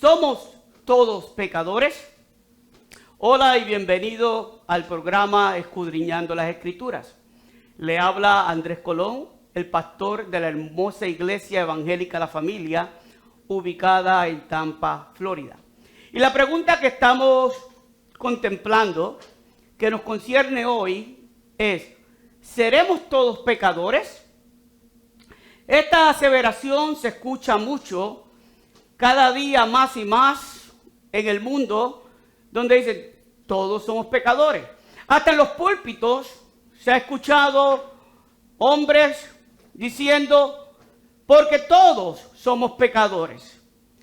¿Somos todos pecadores? Hola y bienvenido al programa Escudriñando las Escrituras. Le habla Andrés Colón, el pastor de la hermosa Iglesia Evangélica La Familia, ubicada en Tampa, Florida. Y la pregunta que estamos contemplando, que nos concierne hoy, es: ¿seremos todos pecadores? Esta aseveración se escucha mucho, cada día más y más en el mundo, donde dicen, todos somos pecadores. Hasta en los púlpitos se ha escuchado hombres diciendo, porque todos somos pecadores.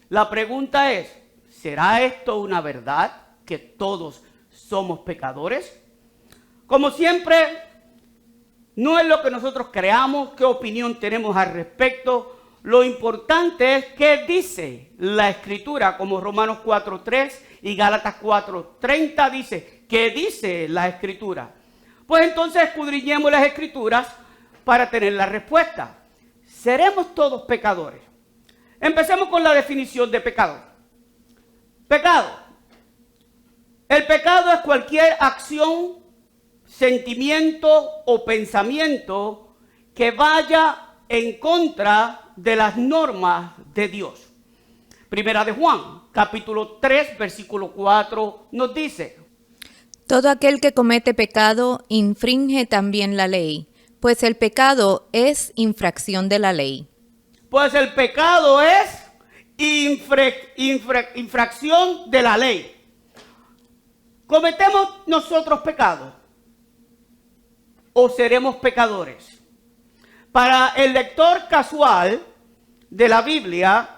La pregunta es, ¿será esto una verdad, que todos somos pecadores? Como siempre, no es lo que nosotros creamos, qué opinión tenemos al respecto. Lo importante es qué dice la Escritura, como Romanos 4:3 y Gálatas 4:30 dice, ¿qué dice la Escritura? Pues entonces escudriñemos las Escrituras para tener la respuesta. ¿Seremos todos pecadores? Empecemos con la definición de pecado. Pecado. El pecado es cualquier acción, sentimiento o pensamiento que vaya en contra de las normas de Dios. Primera de Juan, capítulo 3, versículo 4, nos dice: todo aquel que comete pecado infringe también la ley, pues el pecado es infracción de la ley. Pues el pecado es infracción de la ley. ¿Cometemos nosotros pecados o seremos pecadores? Para el lector casual de la Biblia,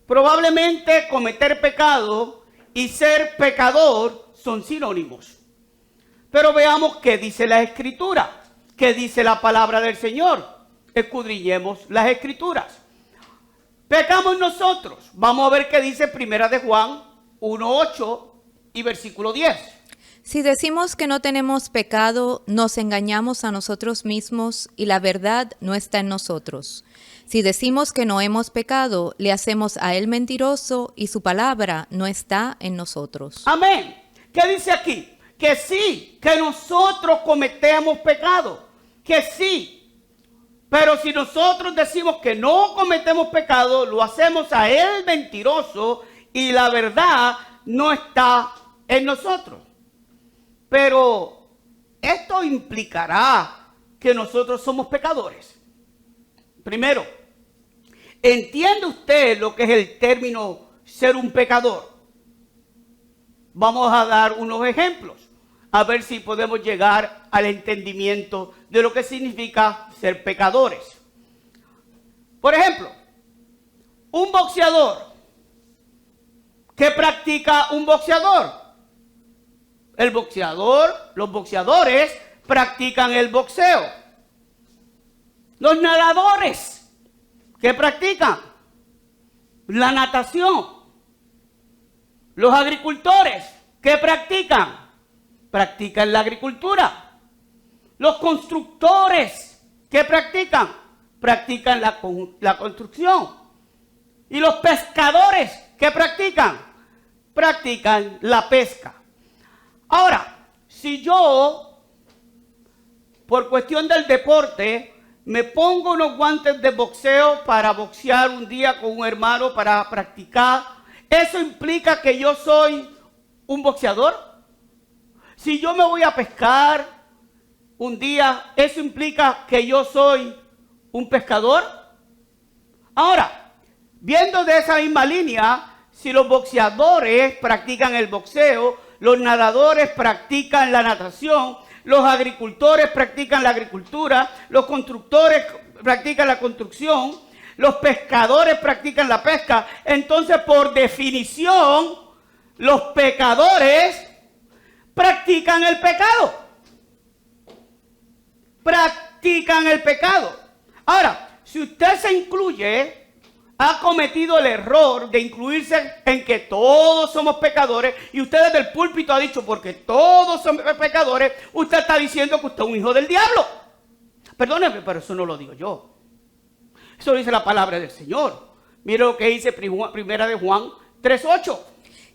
probablemente cometer pecado y ser pecador son sinónimos. Pero veamos qué dice la Escritura, qué dice la palabra del Señor. Escudriñemos las Escrituras. Pecamos nosotros. Vamos a ver qué dice Primera de Juan 1:8 y versículo 10. Si decimos que no tenemos pecado, nos engañamos a nosotros mismos y la verdad no está en nosotros. Si decimos que no hemos pecado, le hacemos a él mentiroso y su palabra no está en nosotros. Amén. ¿Qué dice aquí? Que sí, que nosotros cometemos pecado. Que sí. Pero si nosotros decimos que no cometemos pecado, lo hacemos a él mentiroso y la verdad no está en nosotros. Pero esto implicará que nosotros somos pecadores. Primero, ¿entiende usted lo que es el término ser un pecador? Vamos a dar unos ejemplos, a ver si podemos llegar al entendimiento de lo que significa ser pecadores. Por ejemplo, un boxeador. ¿Qué practica un boxeador? Los boxeadores practican el boxeo. Los nadadores, ¿qué practican? La natación. Los agricultores, ¿qué practican? Practican la agricultura. Los constructores, ¿qué practican? Practican la construcción. Y los pescadores, ¿qué practican? Practican la pesca. Ahora, si yo, por cuestión del deporte, me pongo unos guantes de boxeo para boxear un día con un hermano para practicar, ¿eso implica que yo soy un boxeador? Si yo me voy a pescar un día, ¿eso implica que yo soy un pescador? Ahora, viendo de esa misma línea, si los boxeadores practican el boxeo, los nadadores practican la natación, los agricultores practican la agricultura, los constructores practican la construcción, los pescadores practican la pesca. Entonces, por definición, los pecadores practican el pecado. Practican el pecado. Ahora, si usted se incluye, ha cometido el error de incluirse en que todos somos pecadores y usted desde el púlpito ha dicho, porque todos somos pecadores, usted está diciendo que usted es un hijo del diablo. Perdóneme, pero eso no lo digo yo. Eso dice la palabra del Señor. Mire lo que dice Primera de Juan, 3:8.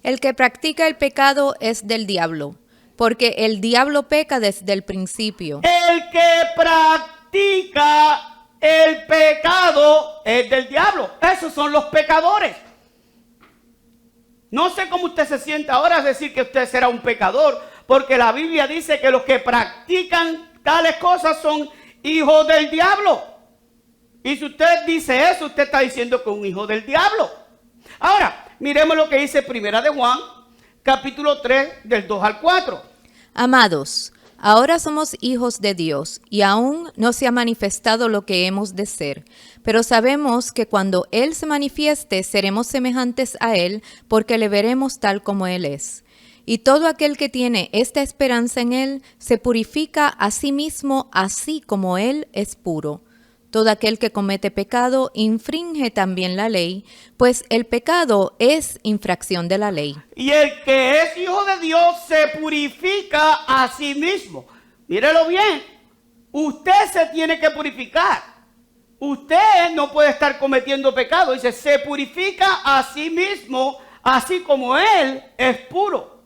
El que practica el pecado es del diablo, porque el diablo peca desde el principio. El que practica el pecado es del diablo. Esos son los pecadores. No sé cómo usted se siente ahora al decir que usted será un pecador, porque la Biblia dice que los que practican tales cosas son hijos del diablo. Y si usted dice eso, usted está diciendo que es un hijo del diablo. Ahora, miremos lo que dice Primera de Juan, capítulo 3, del 2 al 4. Amados, ahora somos hijos de Dios, y aún no se ha manifestado lo que hemos de ser. Pero sabemos que cuando Él se manifieste, seremos semejantes a Él, porque le veremos tal como Él es. Y todo aquel que tiene esta esperanza en Él, se purifica a sí mismo, así como Él es puro. Todo aquel que comete pecado infringe también la ley, pues el pecado es infracción de la ley. Y el que es hijo de Dios se purifica a sí mismo. Mírelo bien, usted se tiene que purificar. Usted no puede estar cometiendo pecado. Dice, se purifica a sí mismo, así como Él es puro.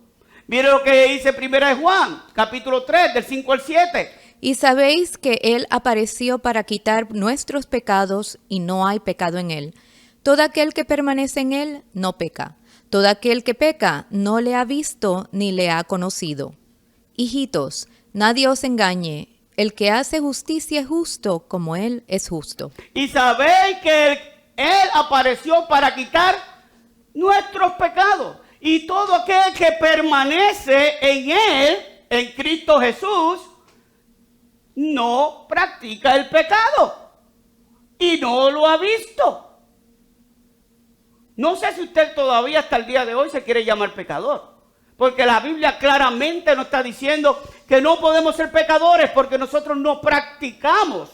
Mire lo que dice Primera de Juan, capítulo 3, del 5 al 7. Y sabéis que Él apareció para quitar nuestros pecados, y no hay pecado en Él. Todo aquel que permanece en Él no peca. Todo aquel que peca no le ha visto ni le ha conocido. Hijitos, nadie os engañe. El que hace justicia es justo, como Él es justo. Y sabéis que Él apareció para quitar nuestros pecados. Y todo aquel que permanece en Él, en Cristo Jesús, no practica el pecado y no lo ha visto. No sé si usted todavía hasta el día de hoy se quiere llamar pecador, porque la Biblia claramente nos está diciendo que no podemos ser pecadores porque nosotros no practicamos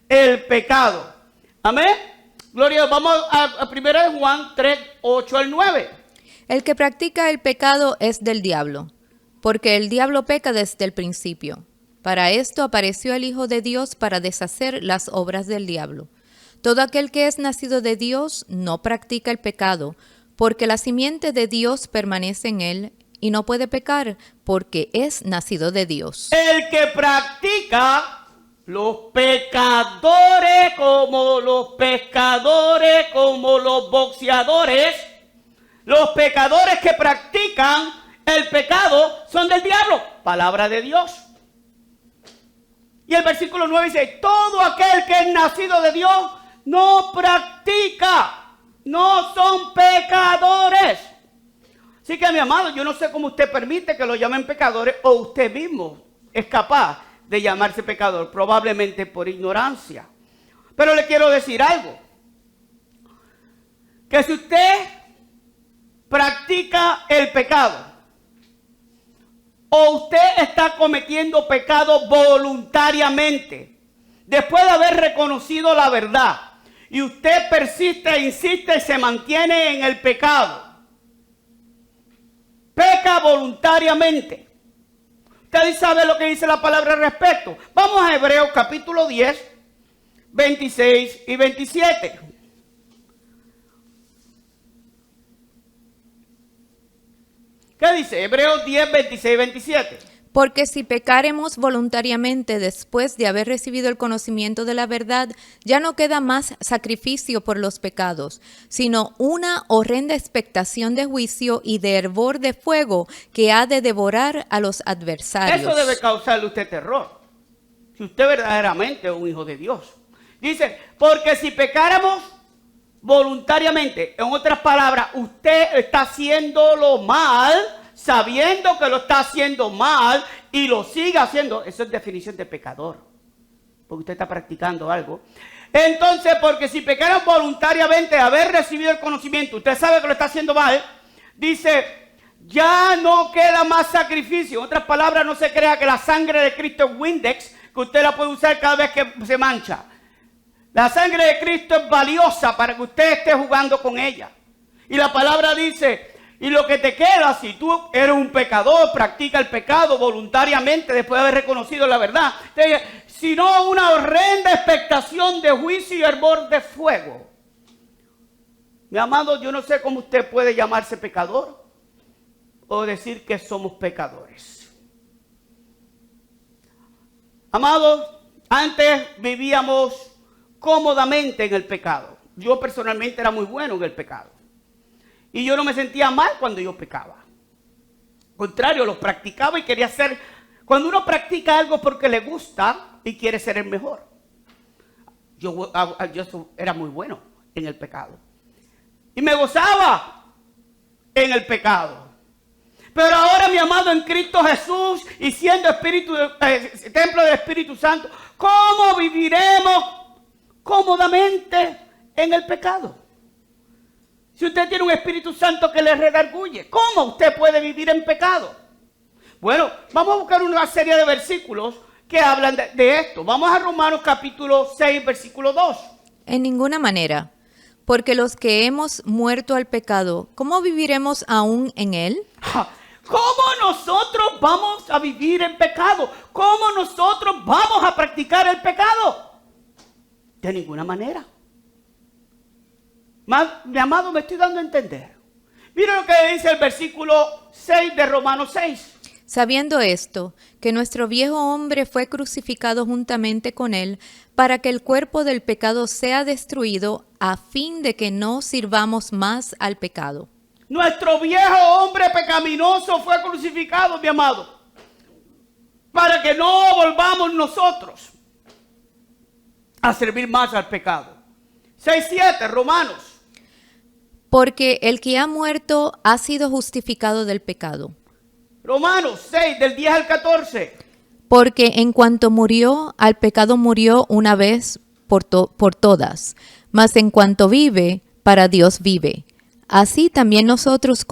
el pecado. Amén. Gloria a Dios. Vamos a 1 Juan 3, 8 al 9. El que practica el pecado es del diablo, porque el diablo peca desde el principio. Para esto apareció el Hijo de Dios para deshacer las obras del diablo. Todo aquel que es nacido de Dios no practica el pecado, porque la simiente de Dios permanece en él y no puede pecar porque es nacido de Dios. El que practica, los pecadores como los pescadores, como los boxeadores, los pecadores que practican el pecado son del diablo. Palabra de Dios. Y el versículo 9 dice, todo aquel que es nacido de Dios no practica, no son pecadores. Así que mi amado, yo no sé cómo usted permite que lo llamen pecadores o usted mismo es capaz de llamarse pecador, probablemente por ignorancia. Pero le quiero decir algo, que si usted practica el pecado, o usted está cometiendo pecado voluntariamente, después de haber reconocido la verdad, y usted persiste, insiste y se mantiene en el pecado, peca voluntariamente. Usted sabe lo que dice la palabra al respecto. Vamos a Hebreos capítulo 10, 26 y 27. ¿Qué dice? Hebreos 10, 26 y 27. Porque si pecaremos voluntariamente después de haber recibido el conocimiento de la verdad, ya no queda más sacrificio por los pecados, sino una horrenda expectación de juicio y de hervor de fuego que ha de devorar a los adversarios. Eso debe causarle a usted terror, si usted verdaderamente es un hijo de Dios. Dice, porque si pecáramos voluntariamente, en otras palabras, usted está haciéndolo mal, sabiendo que lo está haciendo mal y lo sigue haciendo. Eso es definición de pecador, porque usted está practicando algo. Entonces, porque si pecaron voluntariamente, haber recibido el conocimiento, usted sabe que lo está haciendo mal, dice, ya no queda más sacrificio. En otras palabras, no se crea que la sangre de Cristo es Windex, que usted la puede usar cada vez que se mancha. La sangre de Cristo es valiosa para que usted esté jugando con ella. Y la palabra dice, y lo que te queda, si tú eres un pecador, practica el pecado voluntariamente después de haber reconocido la verdad, sino una horrenda expectación de juicio y hervor de fuego. Mi amado, yo no sé cómo usted puede llamarse pecador o decir que somos pecadores. Amados, antes vivíamos cómodamente en el pecado. Yo personalmente era muy bueno en el pecado. Y yo no me sentía mal cuando yo pecaba. Al contrario, lo practicaba y quería ser. Cuando uno practica algo porque le gusta y quiere ser el mejor. Yo era muy bueno en el pecado. Y me gozaba en el pecado. Pero ahora, mi amado, en Cristo Jesús y siendo templo del Espíritu Santo, ¿cómo viviremos cómodamente en el pecado? Si usted tiene un Espíritu Santo que le redarguye, ¿cómo usted puede vivir en pecado? Bueno, vamos a buscar una serie de versículos que hablan de esto. Vamos a Romanos capítulo 6, versículo 2. En ninguna manera, porque los que hemos muerto al pecado, ¿cómo viviremos aún en él? ¿Cómo nosotros vamos a vivir en pecado? ¿Cómo nosotros vamos a practicar el pecado? De ninguna manera. Mi amado, me estoy dando a entender. Mira lo que dice el versículo 6 de Romanos 6. Sabiendo esto, que nuestro viejo hombre fue crucificado juntamente con él, para que el cuerpo del pecado sea destruido, a fin de que no sirvamos más al pecado. Nuestro viejo hombre pecaminoso fue crucificado, mi amado, para que no volvamos nosotros a servir más al pecado. 6:7, Romanos. Porque el que ha muerto ha sido justificado del pecado. Romanos 6, del 10 al 14. Porque en cuanto murió, al pecado murió una vez por todas, mas en cuanto vive, para Dios vive. Así también vosotros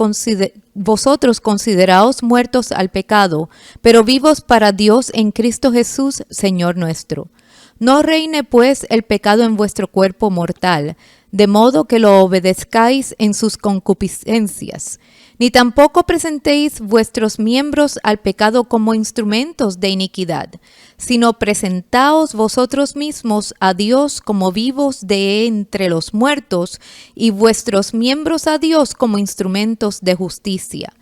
consideraos muertos al pecado, pero vivos para Dios en Cristo Jesús, Señor nuestro. No reine pues el pecado en vuestro cuerpo mortal, de modo que lo obedezcáis en sus concupiscencias. Ni tampoco presentéis vuestros miembros al pecado como instrumentos de iniquidad, sino presentaos vosotros mismos a Dios como vivos de entre los muertos, y vuestros miembros a Dios como instrumentos de justicia.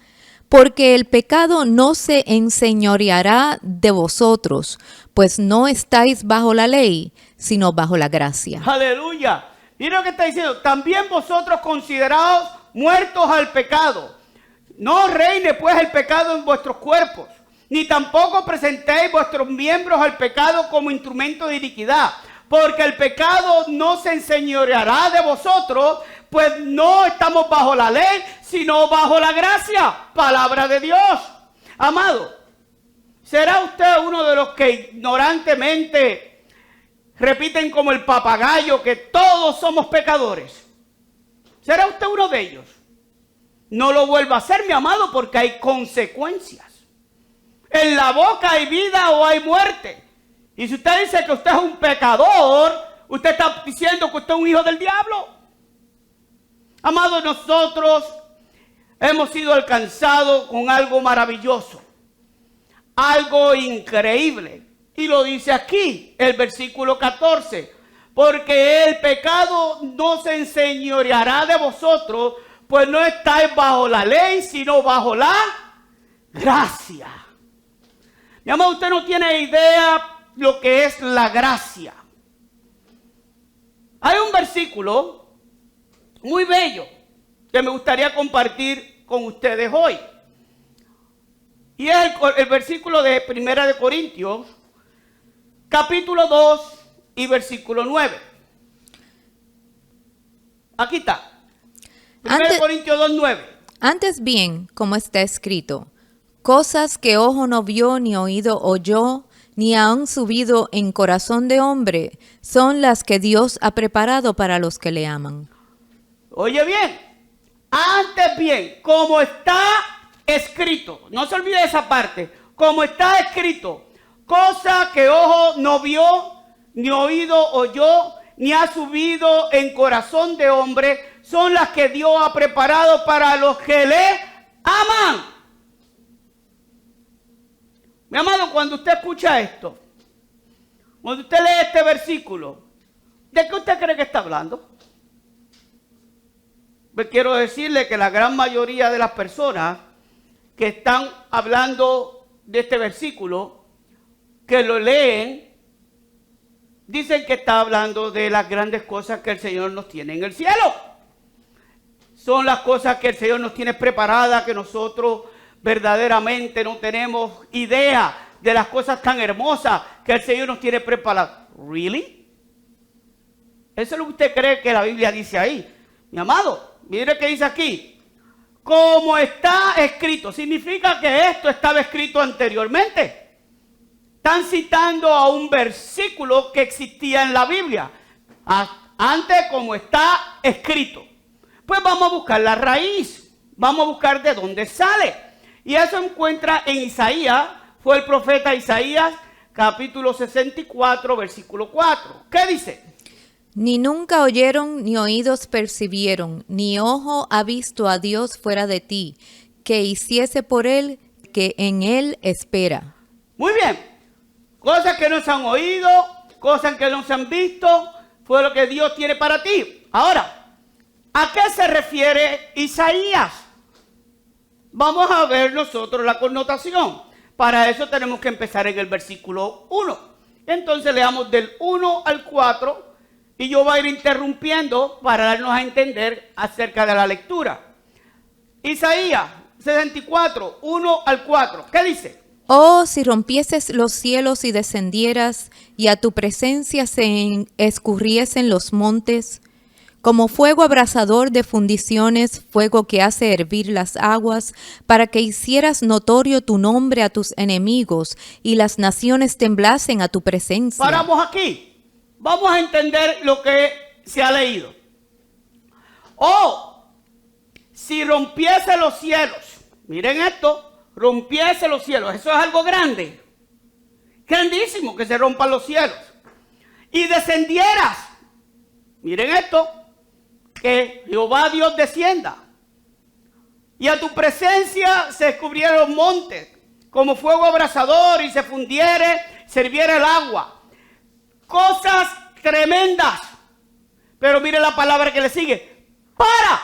Porque el pecado no se enseñoreará de vosotros, pues no estáis bajo la ley, sino bajo la gracia. Aleluya. Mira lo que está diciendo. También vosotros consideraos muertos al pecado. No reine pues el pecado en vuestros cuerpos, ni tampoco presentéis vuestros miembros al pecado como instrumento de iniquidad, porque el pecado no se enseñoreará de vosotros, pues no estamos bajo la ley, sino bajo la gracia. Palabra de Dios. Amado, ¿será usted uno de los que ignorantemente repiten como el papagayo que todos somos pecadores? ¿Será usted uno de ellos? No lo vuelva a hacer, mi amado, porque hay consecuencias. En la boca hay vida o hay muerte. Y si usted dice que usted es un pecador, usted está diciendo que usted es un hijo del diablo. Amado, nosotros hemos sido alcanzados con algo maravilloso, algo increíble. Y lo dice aquí, el versículo 14. Porque el pecado no se enseñoreará de vosotros, pues no estáis bajo la ley, sino bajo la gracia. Mi amado, usted no tiene idea lo que es la gracia. Hay un versículo muy bello que me gustaría compartir con ustedes hoy. Y es el versículo de 1 de Corintios, capítulo 2 y versículo 9. Aquí está. 1 Corintios 2:9. Antes bien, como está escrito, cosas que ojo no vio, ni oído oyó, ni han subido en corazón de hombre, son las que Dios ha preparado para los que le aman. Oye bien, antes bien, como está escrito, no se olvide esa parte, como está escrito, cosa que ojo no vio, ni oído oyó, ni ha subido en corazón de hombre, son las que Dios ha preparado para los que le aman. Mi amado, cuando usted escucha esto, cuando usted lee este versículo, ¿de qué usted cree que está hablando? pues quiero decirle que la gran mayoría de las personas que están hablando de este versículo, que lo leen, dicen que está hablando de las grandes cosas que el Señor nos tiene en el cielo. Son las cosas que el Señor nos tiene preparadas, que nosotros verdaderamente no tenemos idea de las cosas tan hermosas que el Señor nos tiene preparadas. ¿Really? Eso es lo que usted cree que la Biblia dice ahí. Mi amado, mire que dice aquí. Como está escrito. Significa que esto estaba escrito anteriormente. Están citando a un versículo que existía en la Biblia. Antes, como está escrito. Pues vamos a buscar la raíz. Vamos a buscar de dónde sale. Y eso encuentra en Isaías. Fue el profeta Isaías, capítulo 64, versículo 4. ¿Qué dice? Ni nunca oyeron, ni oídos percibieron, ni ojo ha visto a Dios fuera de ti, que hiciese por él que en él espera. Muy bien. Cosas que no se han oído, cosas que no se han visto, fue lo que Dios tiene para ti. Ahora, ¿a qué se refiere Isaías? Vamos a ver nosotros la connotación. Para eso tenemos que empezar en el versículo 1. Entonces leamos del 1 al 4 y yo voy a ir interrumpiendo para darnos a entender acerca de la lectura. Isaías 64, 1 al 4. ¿Qué dice? Oh, si rompieses los cielos y descendieras, y a tu presencia se escurriesen los montes, como fuego abrasador de fundiciones, fuego que hace hervir las aguas, para que hicieras notorio tu nombre a tus enemigos, y las naciones temblasen a tu presencia. Paramos aquí. Vamos a entender lo que se ha leído. Oh, si rompiese los cielos. Miren esto, rompiese los cielos. Eso es algo grande. Grandísimo que se rompan los cielos. Y descendieras. Miren esto, que Jehová Dios descienda. Y a tu presencia se descubrieron los montes, como fuego abrasador, y se fundiere, serviera el agua. Cosas tremendas. Pero mire la palabra que le sigue. Para.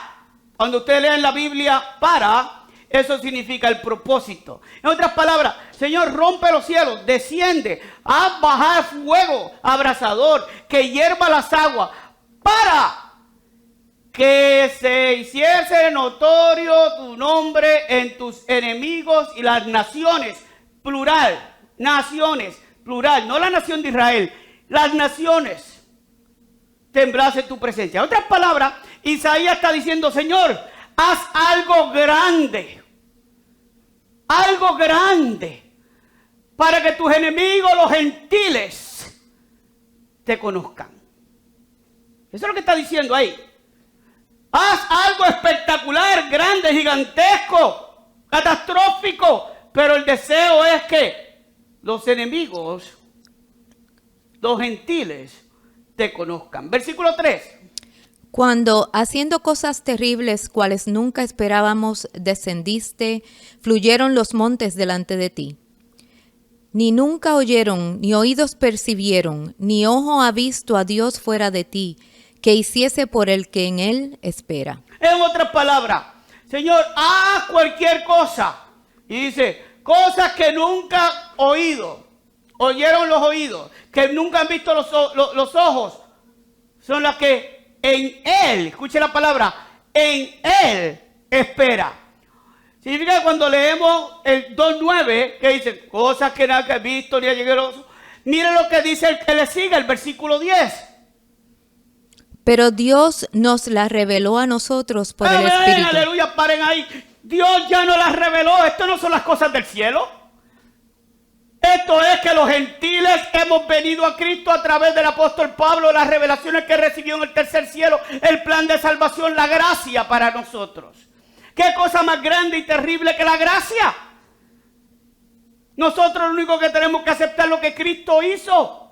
Cuando usted lee en la Biblia, para, eso significa el propósito. En otras palabras, Señor, rompe los cielos, desciende, haz bajar fuego abrasador, que hierva las aguas, para que se hiciese notorio tu nombre en tus enemigos y las naciones, plural, naciones, plural, no la nación de Israel, las naciones temblasen tu presencia. En otras palabras, Isaías está diciendo, Señor, haz algo grande, para que tus enemigos, los gentiles, te conozcan. Eso es lo que está diciendo ahí. Haz algo espectacular, grande, gigantesco, catastrófico, pero el deseo es que los enemigos, los gentiles, te conozcan. Versículo 3. Cuando, haciendo cosas terribles, cuales nunca esperábamos, descendiste, fluyeron los montes delante de ti. Ni nunca oyeron, ni oídos percibieron, ni ojo ha visto a Dios fuera de ti, que hiciese por el que en él espera. En otras palabras, Señor, haz cualquier cosa. Y dice, cosas que nunca oyeron los oídos, que nunca han visto los ojos, son las que en él, escuche la palabra, en él espera. Significa que cuando leemos el 2.9, que dice, cosas que nadie ha visto ni ha llegado. Miren lo que dice el que le sigue, el versículo 10. Pero Dios nos la reveló a nosotros por el Espíritu. Aleluya, paren ahí. Dios ya nos las reveló. Esto no son las cosas del cielo. Esto es que los gentiles hemos venido a Cristo a través del apóstol Pablo, las revelaciones que recibió en el tercer cielo, el plan de salvación, la gracia para nosotros. ¿Qué cosa más grande y terrible que la gracia? Nosotros lo único que tenemos que aceptar es lo que Cristo hizo.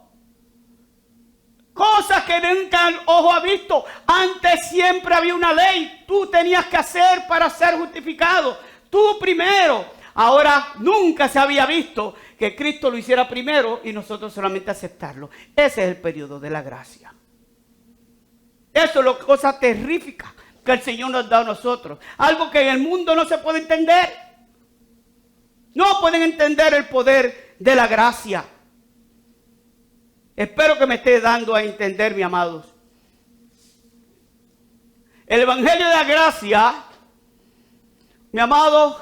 Cosas que nunca ojo ha visto. Antes siempre había una ley. Tú tenías que hacer para ser justificado. Tú primero. Ahora nunca se había visto que Cristo lo hiciera primero y nosotros solamente aceptarlo. Ese es el periodo de la gracia. Eso es lo cosa terrífica. que el Señor nos da a nosotros. Algo que en el mundo no se puede entender. No pueden entender el poder de la gracia. Espero que me esté dando a entender, mis amados. El Evangelio de la gracia, mi amado,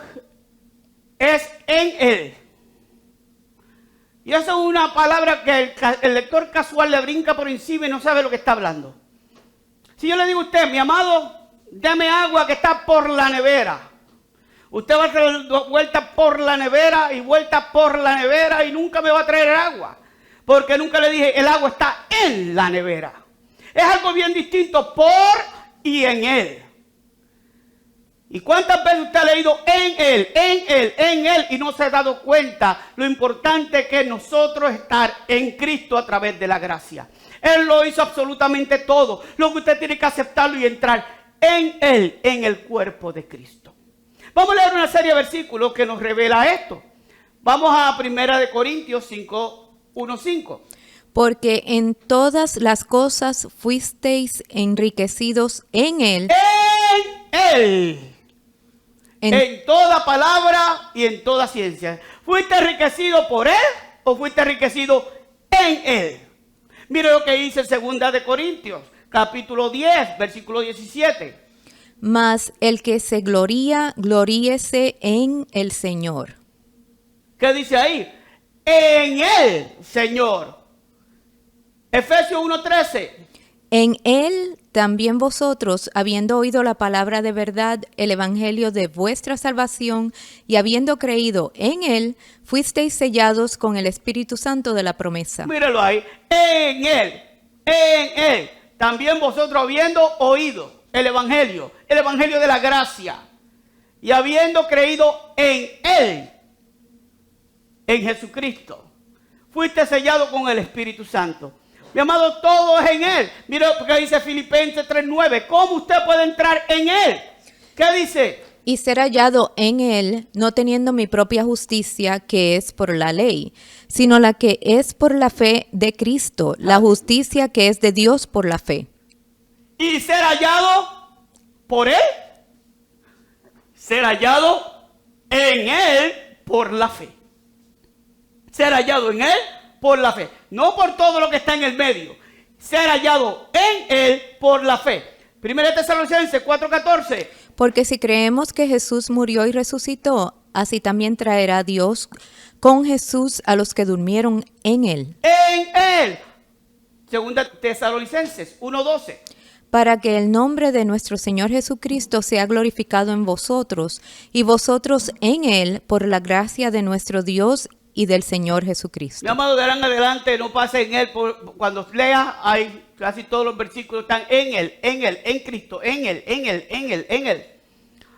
es en Él. Y esa es una palabra que el lector casual le brinca por encima y no sabe lo que está hablando. Si yo le digo a usted, mi amado, dame agua que está por la nevera. Usted va a traer vuelta por la nevera y vuelta por la nevera y nunca me va a traer agua. Porque nunca le dije, el agua está en la nevera. Es algo bien distinto, por y en Él. ¿Y cuántas veces usted ha leído en Él, en Él, en Él y no se ha dado cuenta lo importante que es nosotros estar en Cristo a través de la gracia? Él lo hizo absolutamente todo. Lo que usted tiene que aceptarlo y entrar en Él, en el cuerpo de Cristo. Vamos a leer una serie de versículos que nos revela esto. Vamos a 1 Corintios 5, 1, 5. Porque en todas las cosas fuisteis enriquecidos en Él. En Él. En toda palabra y en toda ciencia. ¿Fuiste enriquecido por Él o fuiste enriquecido en Él? Mire lo que dice 2 Corintios, capítulo 10, versículo 17. Mas el que se gloría, gloríese en el Señor. ¿Qué dice ahí? En Él, Señor. Efesios 1:13. En Él también vosotros, habiendo oído la palabra de verdad, el evangelio de vuestra salvación, y habiendo creído en Él, fuisteis sellados con el Espíritu Santo de la promesa. Míralo ahí. En Él. También vosotros habiendo oído el evangelio de la gracia, y habiendo creído en Él, en Jesucristo, fuiste sellado con el Espíritu Santo. Mi amado, todo es en Él. Mira lo que dice Filipenses 3:9. ¿Cómo usted puede entrar en Él? ¿Qué dice? Y ser hallado en Él, no teniendo mi propia justicia, que es por la ley, sino la que es por la fe de Cristo, la justicia que es de Dios por la fe. Y ser hallado por Él. Ser hallado en Él por la fe. Ser hallado en Él por la fe. No por todo lo que está en el medio. Ser hallado en Él por la fe. 1 Tesalonicenses 4:14. Porque si creemos que Jesús murió y resucitó, así también traerá Dios con Jesús a los que durmieron en Él. En Él. 2 Tesalonicenses 1:12. Para que el nombre de nuestro Señor Jesucristo sea glorificado en vosotros, y vosotros en Él, por la gracia de nuestro Dios y del Señor Jesucristo. Mi amado, de ahora en adelante no pase en Él. Cuando leas, hay casi todos los versículos están en Él, en Cristo, en Él.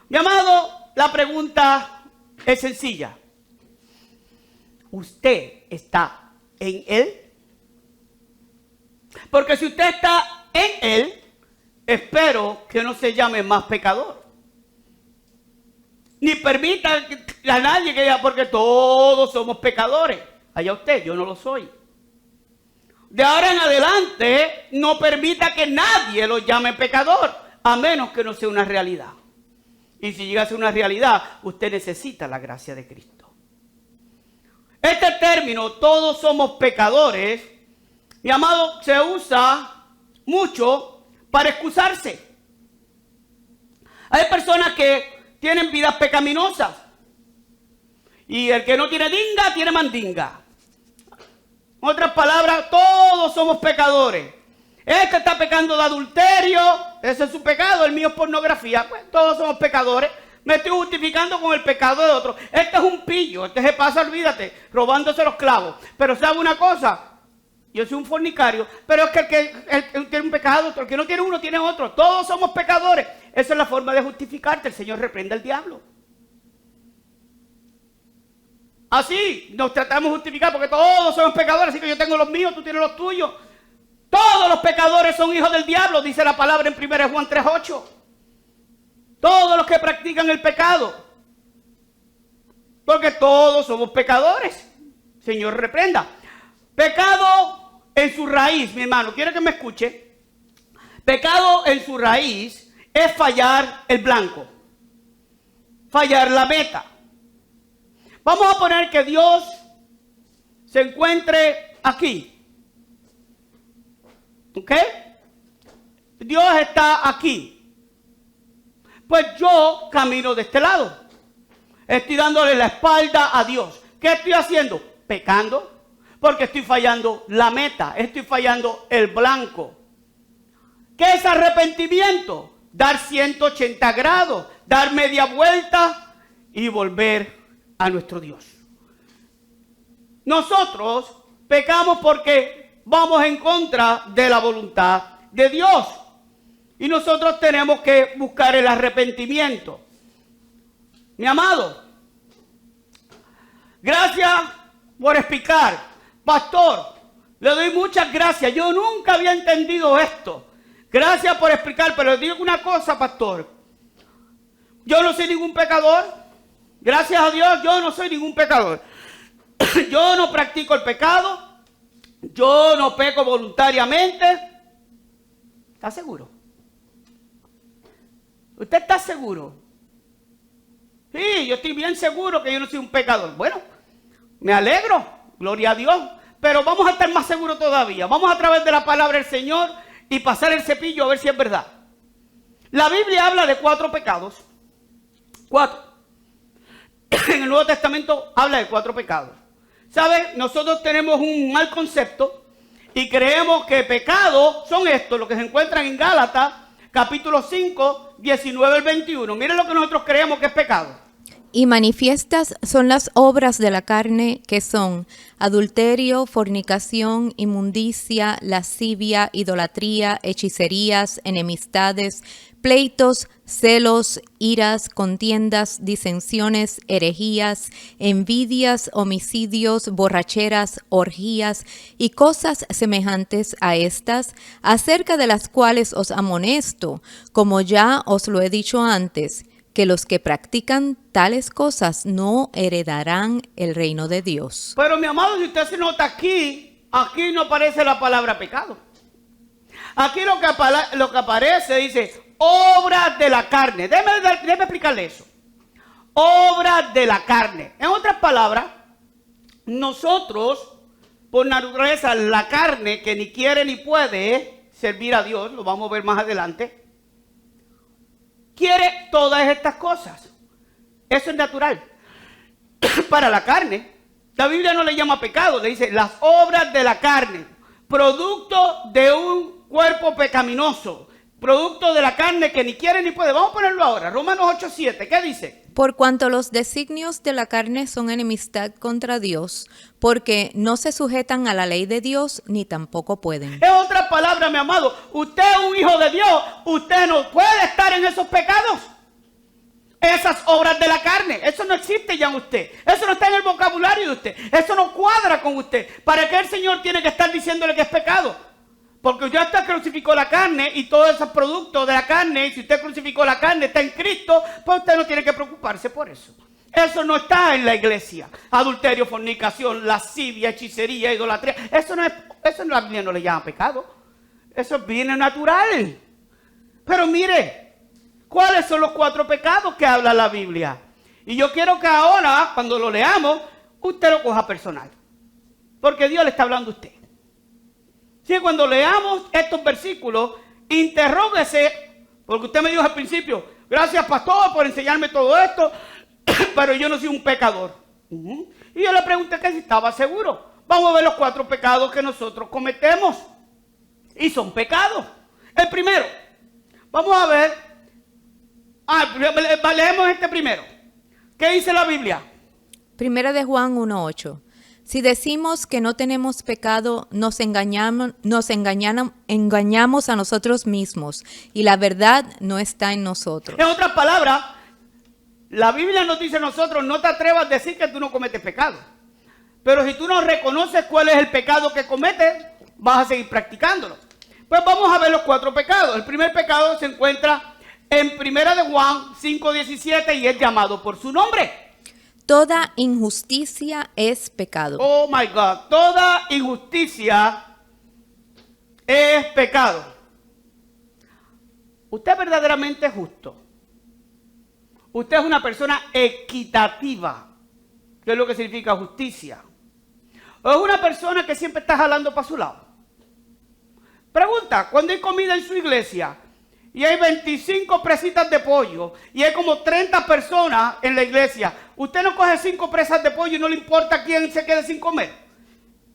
Mi amado, la pregunta es sencilla. ¿Usted está en Él? Porque si usted está en Él, espero que no se llame más pecador. Ni permita a nadie que diga, porque todos somos pecadores. Allá usted, yo no lo soy. De ahora en adelante, no permita que nadie lo llame pecador, a menos que no sea una realidad. Y si llega a ser una realidad, usted necesita la gracia de Cristo. Este término, todos somos pecadores, mi amado, se usa mucho para excusarse. Hay personas que tienen vidas pecaminosas. Y el que no tiene dinga, tiene mandinga. En otras palabras, todos somos pecadores. Este está pecando de adulterio, ese es su pecado, el mío es pornografía. Pues todos somos pecadores. Me estoy justificando con el pecado de otro. Este es un pillo, este se pasa, olvídate, robándose los clavos. Pero ¿sabe una cosa? Yo soy un fornicario, pero es que el que tiene un pecado, el que no tiene uno, tiene otro. Todos somos pecadores. Esa es la forma de justificarte. El Señor reprende al diablo. Así nos tratamos de justificar porque todos somos pecadores. Así que yo tengo los míos, tú tienes los tuyos. Todos los pecadores son hijos del diablo, dice la palabra en 1 Juan 3:8. Todos los que practican el pecado. Porque todos somos pecadores. Señor reprenda. Pecado en su raíz, mi hermano, quiero que me escuche. Pecado en su raíz es fallar el blanco, fallar la meta. Vamos a poner que Dios se encuentre aquí. ¿Ok? Dios está aquí. Pues yo camino de este lado. Estoy dándole la espalda a Dios. ¿Qué estoy haciendo? Pecando. Porque estoy fallando la meta. Estoy fallando el blanco. ¿Qué es arrepentimiento? Dar 180 grados. Dar media vuelta y volver a nuestro Dios. Nosotros pecamos porque vamos en contra de la voluntad de Dios. Y nosotros tenemos que buscar el arrepentimiento. Mi amado, gracias por explicar. Pastor, le doy muchas gracias. Yo nunca había entendido esto. Gracias por explicar, pero le digo una cosa, pastor. Yo no soy ningún pecador. Gracias a Dios, yo no soy ningún pecador. Yo no practico el pecado. Yo no peco voluntariamente. ¿Está seguro? ¿Usted está seguro? Sí, yo estoy bien seguro que yo no soy un pecador. Bueno, me alegro, gloria a Dios. Pero vamos a estar más seguros todavía. Vamos a través de la palabra del Señor y pasar el cepillo a ver si es verdad. La Biblia habla de 4 pecados. 4. En el Nuevo Testamento habla de 4 pecados. ¿Sabe? Nosotros tenemos un mal concepto y creemos que pecados son estos, lo que se encuentran en Gálatas, capítulo 5, 19 al 21. Miren lo que nosotros creemos que es pecado. Y manifiestas son las obras de la carne, que son adulterio, fornicación, inmundicia, lascivia, idolatría, hechicerías, enemistades, pleitos, celos, iras, contiendas, disensiones, herejías, envidias, homicidios, borracheras, orgías y cosas semejantes a estas, acerca de las cuales os amonesto, como ya os lo he dicho antes, que los que practican tales cosas no heredarán el reino de Dios. Pero mi amado, si usted se nota aquí no aparece la palabra pecado. Aquí lo que aparece dice obras de la carne. Déjeme explicarle eso. Obras de la carne. En otras palabras, nosotros, por naturaleza, la carne que ni quiere ni puede servir a Dios, lo vamos a ver más adelante, quiere todas estas cosas. Eso es natural. Para la carne, la Biblia no le llama pecado, le dice las obras de la carne, producto de un cuerpo pecaminoso, producto de la carne que ni quiere ni puede. Vamos a ponerlo ahora, Romanos 8:7, ¿qué dice? Por cuanto los designios de la carne son enemistad contra Dios, porque no se sujetan a la ley de Dios, ni tampoco pueden. En otras palabras, mi amado, usted es un hijo de Dios, usted no puede estar en esos pecados. Esas obras de la carne, eso no existe ya en usted. Eso no está en el vocabulario de usted. Eso no cuadra con usted. ¿Para qué el Señor tiene que estar diciéndole que es pecado? Porque ya usted crucificó la carne y todos esos productos de la carne, y si usted crucificó la carne, está en Cristo, pues usted no tiene que preocuparse por eso. Eso no está en la iglesia. Adulterio, fornicación, lascivia, hechicería, idolatría. Eso en la Biblia no le llama pecado. Eso viene natural. Pero mire, ¿cuáles son los 4 pecados que habla la Biblia? Y yo quiero que ahora, cuando lo leamos, usted lo coja personal. Porque Dios le está hablando a usted. Sí, cuando leamos estos versículos, interróguese, porque usted me dijo al principio, gracias pastor por enseñarme todo esto, pero yo no soy un pecador. Y yo le pregunté que si estaba seguro. Vamos a ver los 4 pecados que nosotros cometemos. Y son pecados. El primero, vamos a ver, leemos este primero. ¿Qué dice la Biblia? Primera de Juan 1:8. Si decimos que no tenemos pecado, nos engañamos a nosotros mismos y la verdad no está en nosotros. En otras palabras, la Biblia nos dice a nosotros, no te atrevas a decir que tú no cometes pecado. Pero si tú no reconoces cuál es el pecado que cometes, vas a seguir practicándolo. Pues vamos a ver los 4 pecados. El primer pecado se encuentra en Primera de Juan 5:17 y es llamado por su nombre. Toda injusticia es pecado. Oh my God, toda injusticia es pecado. usted es verdaderamente justo. Usted es una persona equitativa. ¿Qué es lo que significa justicia? O es una persona que siempre está jalando para su lado. Pregunta, cuando hay comida en su iglesia y hay 25 presitas de pollo y hay como 30 personas en la iglesia, usted no coge 5 presas de pollo y no le importa quién se quede sin comer.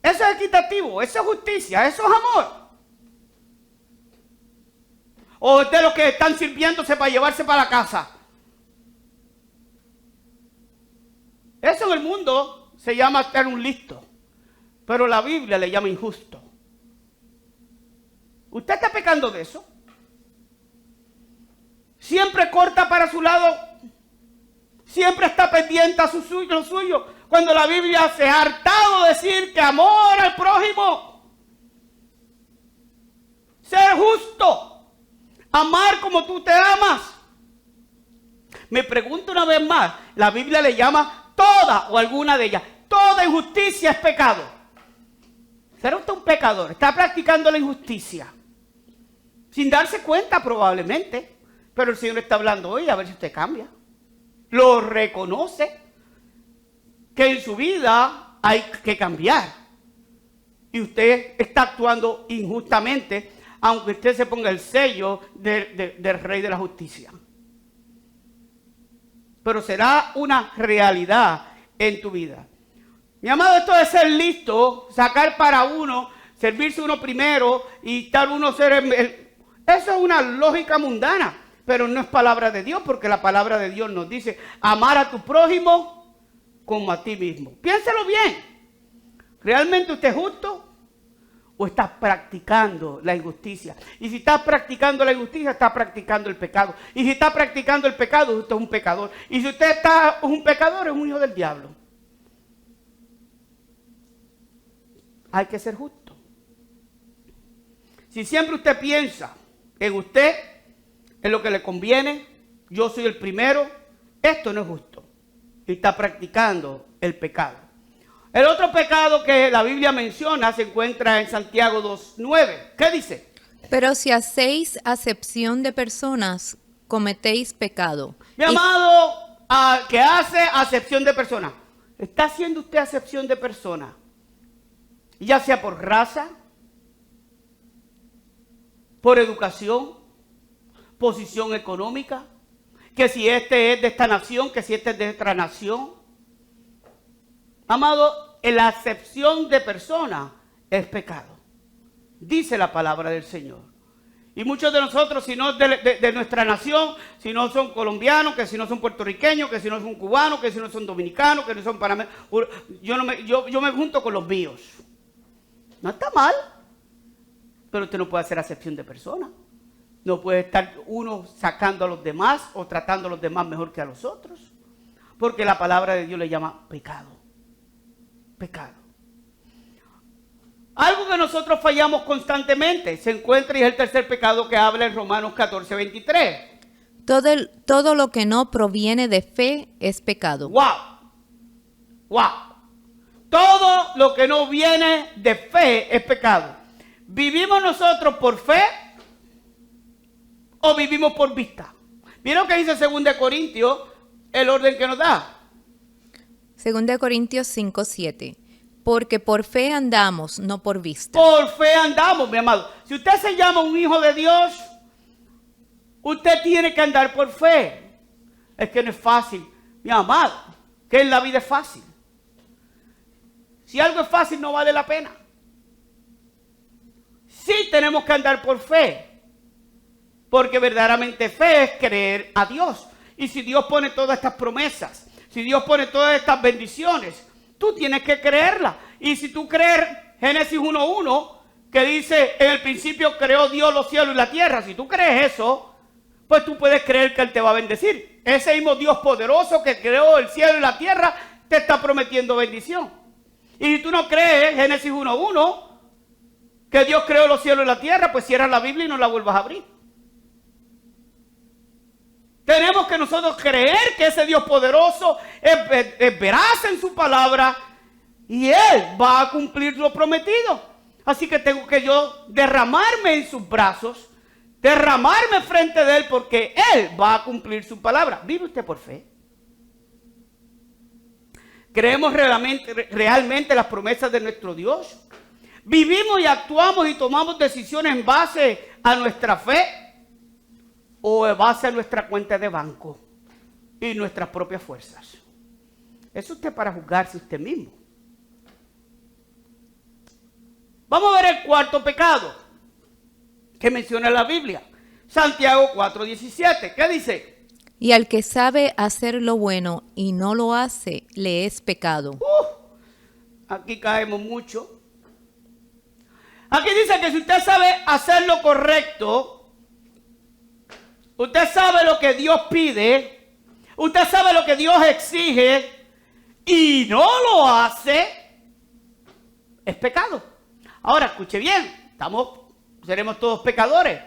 Eso es equitativo, eso es justicia, eso es amor. O de los que están sirviéndose para llevarse para la casa. Eso en el mundo se llama ser un listo, pero la Biblia le llama injusto. ¿Usted está pecando de eso? Siempre corta para su lado, siempre está pendiente a lo suyo, cuando la Biblia se ha hartado de decir que amor al prójimo, ser justo, amar como tú te amas. Me pregunto una vez más, la Biblia le llama toda o alguna de ellas, toda injusticia es pecado. ¿Será usted un pecador? Está practicando la injusticia, sin darse cuenta probablemente, pero el Señor está hablando hoy a ver si usted cambia. Lo reconoce, que en su vida hay que cambiar. Y usted está actuando injustamente, aunque usted se ponga el sello del Rey de la Justicia. Pero será una realidad en tu vida. Mi amado, esto de ser listo, sacar para uno, servirse uno primero y tal uno ser eso es una lógica mundana, pero no es palabra de Dios, porque la palabra de Dios nos dice amar a tu prójimo como a ti mismo. Piénselo bien. ¿Realmente usted es justo? ¿O está practicando la injusticia? Y si está practicando la injusticia, está practicando el pecado. Y si está practicando el pecado, usted es un pecador. Y si usted es un pecador, es un hijo del diablo. Hay que ser justo. Si siempre usted piensa en usted, en lo que le conviene, yo soy el primero, esto no es justo. Y está practicando el pecado. El otro pecado que la Biblia menciona se encuentra en Santiago 2:9. ¿Qué dice? Pero si hacéis acepción de personas, cometéis pecado. Mi amado, que hace acepción de personas. ¿Está haciendo usted acepción de personas? Ya sea por raza, por educación, posición económica, que si este es de esta nación, que si este es de otra nación. Amado, la acepción de personas es pecado. Dice la palabra del Señor. Y muchos de nosotros, si no de nuestra nación, si no son colombianos, que si no son puertorriqueños, que si no son cubanos, que si no son dominicanos, que no son panameños, yo me junto con los míos. No está mal, pero usted no puede hacer acepción de personas. No puede estar uno sacando a los demás o tratando a los demás mejor que a los otros, porque la palabra de Dios le llama pecado. Pecado. Algo que nosotros fallamos constantemente se encuentra y es el tercer pecado que habla en Romanos 14:23. Todo lo que no proviene de fe es pecado. Wow. Todo lo que no viene de fe es pecado. ¿Vivimos nosotros por fe o vivimos por vista? ¿Vieron que dice 2 Corintios el orden que nos da? 2 Corintios 5:7. Porque por fe andamos, no por vista. Por fe andamos, mi amado. Si usted se llama un hijo de Dios, usted tiene que andar por fe. Es que no es fácil, mi amado. Que en la vida es fácil. Si algo es fácil, no vale la pena. Sí tenemos que andar por fe. Porque verdaderamente fe es creer a Dios. Y si Dios pone todas estas promesas, si Dios pone todas estas bendiciones, tú tienes que creerla. Y si tú crees Génesis 1:1, que dice, en el principio creó Dios los cielos y la tierra. Si tú crees eso, pues tú puedes creer que Él te va a bendecir. Ese mismo Dios poderoso que creó el cielo y la tierra, te está prometiendo bendición. Y si tú no crees Génesis 1:1, que Dios creó los cielos y la tierra, pues cierra la Biblia y no la vuelvas a abrir. Tenemos que nosotros creer que ese Dios poderoso es veraz en su palabra y Él va a cumplir lo prometido. Así que tengo que yo derramarme en sus brazos, derramarme frente de Él porque Él va a cumplir su palabra. ¿Vive usted por fe? ¿Creemos realmente las promesas de nuestro Dios? ¿Vivimos y actuamos y tomamos decisiones en base a nuestra fe o en base a nuestra cuenta de banco y nuestras propias fuerzas? Eso usted para juzgarse usted mismo. Vamos a ver el cuarto pecado que menciona la Biblia. Santiago 4:17. ¿Qué dice? Y al que sabe hacer lo bueno y no lo hace, le es pecado. Aquí caemos mucho. Aquí dice que si usted sabe hacer lo correcto, usted sabe lo que Dios pide, usted sabe lo que Dios exige y no lo hace, es pecado. Ahora, escuche bien, seremos todos pecadores.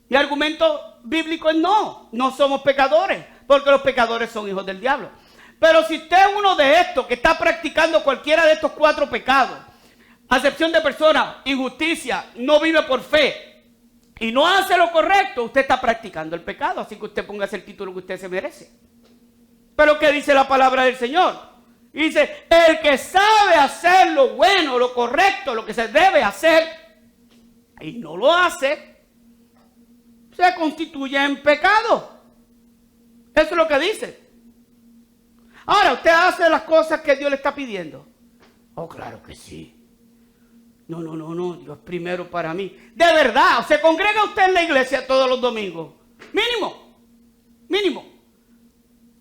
Mi argumento bíblico es no somos pecadores, porque los pecadores son hijos del diablo. Pero si usted es uno de estos que está practicando cualquiera de estos 4 pecados, acepción de persona, injusticia, no vive por fe y no hace lo correcto, usted está practicando el pecado. Así que usted póngase el título que usted se merece. Pero ¿qué dice la palabra del Señor? Dice, el que sabe hacer lo bueno, lo correcto, lo que se debe hacer y no lo hace, se constituye en pecado. Eso es lo que dice. Ahora, ¿usted hace las cosas que Dios le está pidiendo? Oh, claro que sí. No, Dios primero para mí. De verdad, ¿se congrega usted en la iglesia todos los domingos? Mínimo.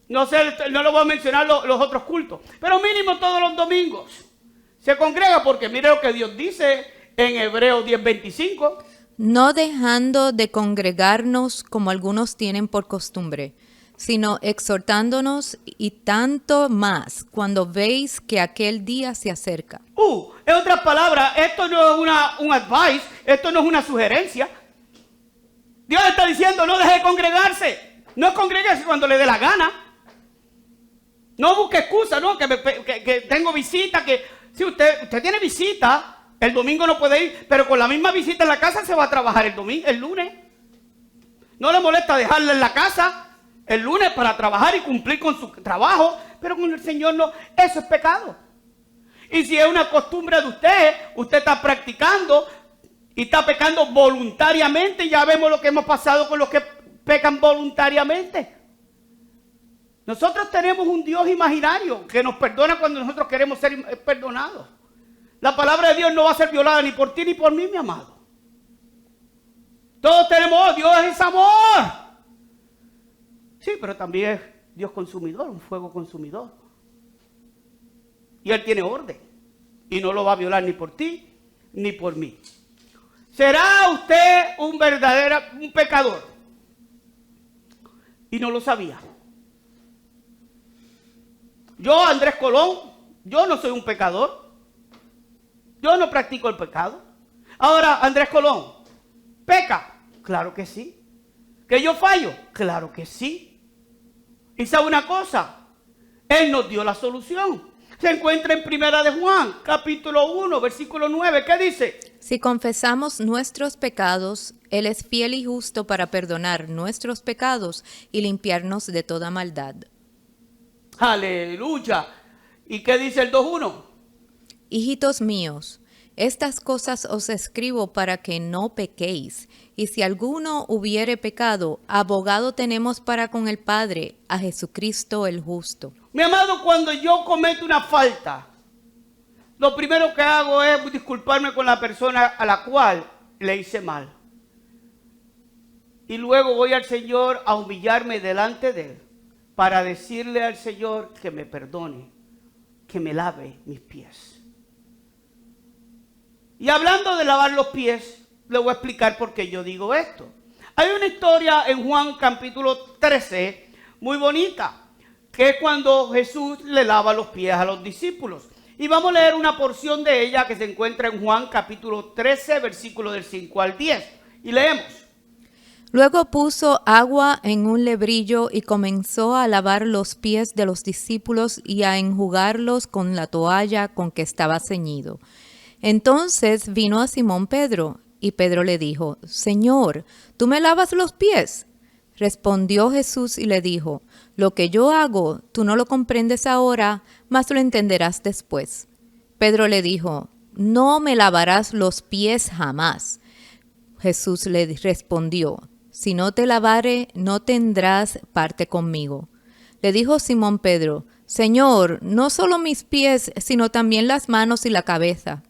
No sé, no le voy a mencionar los otros cultos, pero mínimo todos los domingos. Se congrega porque mire lo que Dios dice en Hebreos 10:25. No dejando de congregarnos como algunos tienen por costumbre, sino exhortándonos y tanto más cuando veis que aquel día se acerca. En otras palabras, esto no es un advice, esto no es una sugerencia. Dios está diciendo, no deje de congregarse. No es congregarse cuando le dé la gana. No busque excusa, no, que tengo visita, que si usted tiene visita, el domingo no puede ir, pero con la misma visita en la casa se va a trabajar el lunes. No le molesta dejarla en la casa el lunes para trabajar y cumplir con su trabajo, pero con el Señor no, eso es pecado. Y si es una costumbre de usted está practicando y está pecando voluntariamente, ya vemos lo que hemos pasado con los que pecan voluntariamente. Nosotros tenemos un Dios imaginario que nos perdona cuando nosotros queremos ser perdonados. La palabra de Dios no va a ser violada ni por ti ni por mí, mi amado. Todos tenemos, Dios es amor. Sí, pero también es Dios consumidor, un fuego consumidor. Y Él tiene orden. Y no lo va a violar ni por ti ni por mí. ¿Será usted un pecador? Y no lo sabía. Yo, Andrés Colón, yo no soy un pecador. Yo no practico el pecado. Ahora, Andrés Colón, ¿peca? Claro que sí. ¿Que yo fallo? Claro que sí. ¿Y sabe una cosa? Él nos dio la solución. Se encuentra en Primera de Juan, capítulo 1, versículo 9. ¿Qué dice? Si confesamos nuestros pecados, Él es fiel y justo para perdonar nuestros pecados y limpiarnos de toda maldad. Aleluya. ¿Y qué dice el 2:1? Hijitos míos, estas cosas os escribo para que no pequéis. Y si alguno hubiere pecado, abogado tenemos para con el Padre, a Jesucristo el justo. Mi amado, cuando yo cometo una falta, lo primero que hago es disculparme con la persona a la cual le hice mal. Y luego voy al Señor a humillarme delante de Él para decirle al Señor que me perdone, que me lave mis pies. Y hablando de lavar los pies, le voy a explicar por qué yo digo esto. Hay una historia en Juan capítulo 13 muy bonita, que es cuando Jesús le lava los pies a los discípulos. Y vamos a leer una porción de ella que se encuentra en Juan capítulo 13, versículo del 5 al 10. Y leemos. Luego puso agua en un lebrillo y comenzó a lavar los pies de los discípulos y a enjugarlos con la toalla con que estaba ceñido. Entonces vino a Simón Pedro Y Pedro le dijo, Señor, ¿tú me lavas los pies? Respondió Jesús y le dijo, lo que yo hago, tú no lo comprendes ahora, mas lo entenderás después. Pedro le dijo, no me lavarás los pies jamás. Jesús le respondió, si no te lavare, no tendrás parte conmigo. Le dijo Simón Pedro, Señor, no solo mis pies, sino también las manos y la cabeza.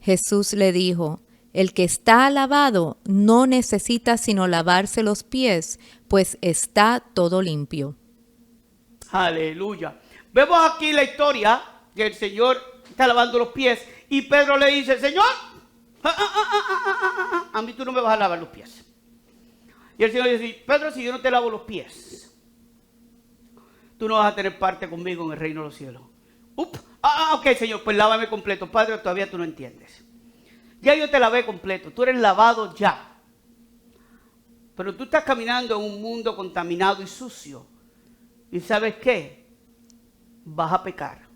Jesús le dijo, el que está lavado no necesita sino lavarse los pies, pues está todo limpio. Aleluya. Vemos aquí la historia que el Señor está lavando los pies y Pedro le dice, Señor, a mí tú no me vas a lavar los pies. Y el Señor dice, Pedro, si yo no te lavo los pies, tú no vas a tener parte conmigo en el reino de los cielos. Ok, Señor, pues lávame completo. Padre, todavía tú no entiendes. Ya yo te lavé completo, tú eres lavado ya. Pero tú estás caminando en un mundo contaminado y sucio. ¿Y sabes qué? Vas a pecar.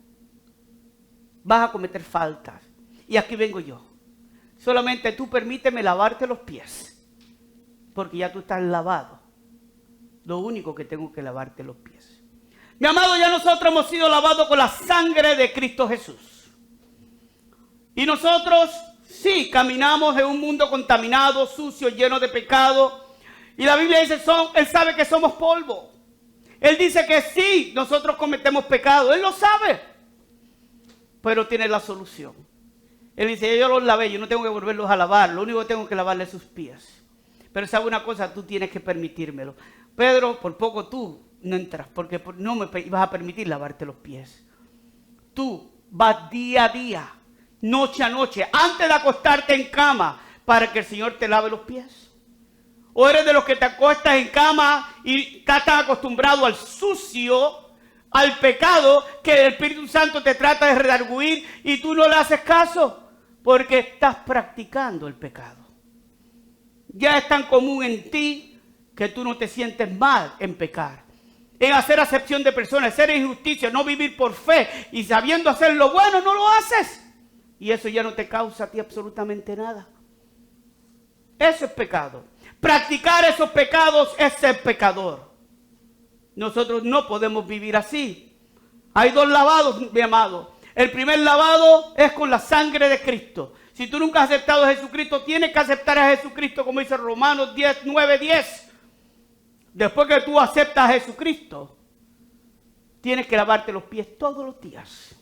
Vas a cometer faltas. Y aquí vengo yo. Solamente tú permíteme lavarte los pies. Porque ya tú estás lavado. Lo único que tengo que lavarte los pies. Mi amado, ya nosotros hemos sido lavados con la sangre de Cristo Jesús. Y nosotros, sí, caminamos en un mundo contaminado, sucio, lleno de pecado. Y la Biblia dice, Él sabe que somos polvo. Él dice que sí, nosotros cometemos pecado. Él lo sabe. Pero tiene la solución. Él dice, yo los lavé, yo no tengo que volverlos a lavar. Lo único que tengo que lavarle es sus pies. Pero sabe una cosa, tú tienes que permitírmelo. Pedro, por poco tú no entras, porque no me vas a permitir lavarte los pies. Tú vas día a día, noche a noche, antes de acostarte en cama, para que el Señor te lave los pies. O eres de los que te acuestas en cama y estás tan acostumbrado al sucio, al pecado, que el Espíritu Santo te trata de redarguir y tú no le haces caso, porque estás practicando el pecado. Ya es tan común en ti que tú no te sientes mal en pecar, en hacer acepción de personas, hacer injusticia, no vivir por fe y sabiendo hacer lo bueno no lo haces. Y eso ya no te causa a ti absolutamente nada. Eso es pecado. Practicar esos pecados es ser pecador. Nosotros no podemos vivir así. Hay dos lavados, mi amado. El primer lavado es con la sangre de Cristo. Si tú nunca has aceptado a Jesucristo, tienes que aceptar a Jesucristo, como dice Romanos 9:10. Después que tú aceptas a Jesucristo, tienes que lavarte los pies todos los días.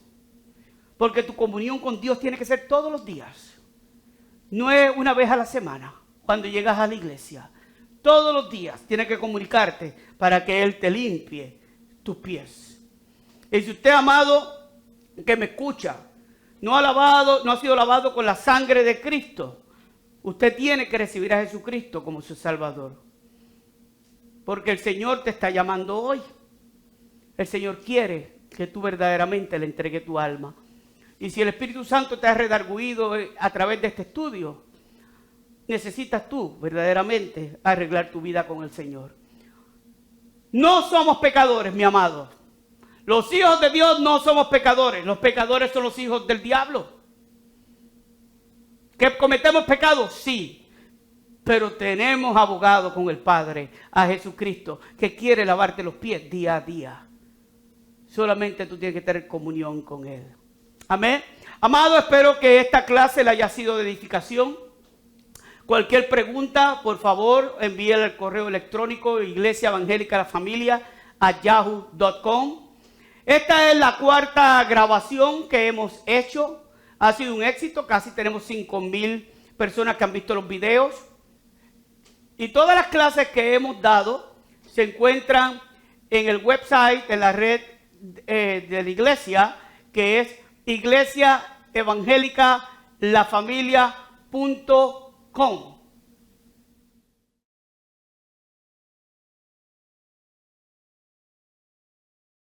Porque tu comunión con Dios tiene que ser todos los días. No es una vez a la semana, cuando llegas a la iglesia. Todos los días tienes que comunicarte para que Él te limpie tus pies. Y si usted, amado, que me escucha, no ha sido lavado con la sangre de Cristo, usted tiene que recibir a Jesucristo como su Salvador. Porque el Señor te está llamando hoy. El Señor quiere que tú verdaderamente le entregues tu alma. Y si el Espíritu Santo te ha redarguido a través de este estudio, necesitas tú verdaderamente arreglar tu vida con el Señor. No somos pecadores, mi amado. Los hijos de Dios no somos pecadores. Los pecadores son los hijos del diablo. ¿Que cometemos pecados? Sí. Pero tenemos abogado con el Padre, a Jesucristo, que quiere lavarte los pies día a día. Solamente tú tienes que tener comunión con Él. Amén. Amado, espero que esta clase le haya sido de edificación. Cualquier pregunta, por favor, envíela al correo electrónico Iglesia Evangélica La Familia @yahoo.com. Esta es la cuarta grabación que hemos hecho. Ha sido un éxito. Casi tenemos 5,000 personas que han visto los videos. Y todas las clases que hemos dado se encuentran en el website, en la red de la iglesia, que es iglesiaevangelicalafamilia.com.